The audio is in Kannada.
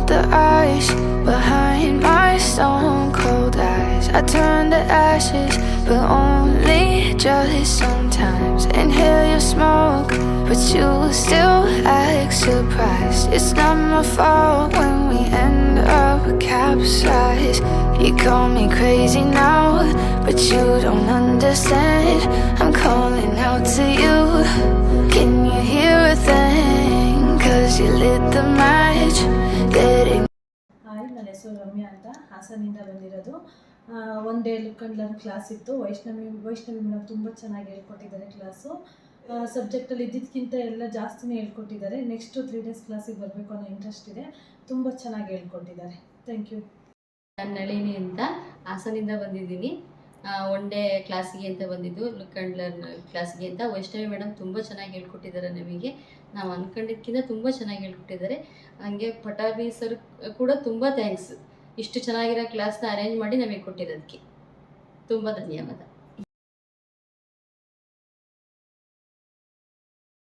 the ice behind my stone cold eyes. I turn to ashes, but only just sometimes. Inhale your smoke, but you still act surprised. It's not my fault when we end up capsized. You call me crazy now, but you don't understand. I'm calling out to you. Can you hear a thing? 'Cause you lit the match. Getting hi, ನನ್ನ ಹೆಸರು ರಮ್ಯಾ ಅಂತ, ಹಾಸನಿಂದ ಬಂದಿರೋದು. One day look and learn class ಇತ್ತು. ವೈಷ್ಣವಿ ಮೇಡಮ್ ತುಂಬ ಚೆನ್ನಾಗಿ ಹೇಳ್ಕೊಟ್ಟಿದ್ದಾರೆ ಕ್ಲಾಸು. ಸಬ್ಜೆಕ್ಟಲ್ಲಿ ಇದ್ದಿದ್ದಕ್ಕಿಂತ ಎಲ್ಲ ಜಾಸ್ತಿನೇ ಹೇಳ್ಕೊಟ್ಟಿದ್ದಾರೆ. ನೆಕ್ಸ್ಟು 3 ಡೇಸ್ ಕ್ಲಾಸಿಗೆ ಬರಬೇಕು ಅನ್ನೋ ಇಂಟ್ರೆಸ್ಟ್ ಇದೆ. ತುಂಬ ಚೆನ್ನಾಗಿ ಹೇಳ್ಕೊಟ್ಟಿದ್ದಾರೆ. Thank you. ನಾನು ನಳಿನಿ ಅಂತ ಹಾಸನಿಂದ ಬಂದಿದ್ದೀನಿ. ಒನ್ ಡೇ ಕ್ಲಾಸಿಗೆ ಅಂತ ಬಂದಿದ್ದು, ಲುಕ್ ಆ್ಯಂಡ್ ಲರ್ನ್ ಕ್ಲಾಸಿಗೆ ಅಂತ. ವೈಷ್ಣವಿ ಮೇಡಮ್ ತುಂಬ ಚೆನ್ನಾಗಿ ಹೇಳ್ಕೊಟ್ಟಿದ್ದಾರೆ. ನಮಗೆ ನಾವು ಅಂದ್ಕೊಂಡಿದ್ದಕ್ಕಿಂತ ತುಂಬ ಚೆನ್ನಾಗಿ ಹೇಳ್ಕೊಟ್ಟಿದ್ದಾರೆ. ಹಾಗೆ ಪಟಾಭಿ ಸರ್ ಕೂಡ ತುಂಬ ಥ್ಯಾಂಕ್ಸ್. ಇಷ್ಟು ಚೆನ್ನಾಗಿರೋ ಕ್ಲಾಸ್ನ ಅರೇಂಜ್ ಮಾಡಿ ನಮಗೆ ಕೊಟ್ಟಿರೋದಕ್ಕೆ ತುಂಬ ಧನ್ಯವಾದ.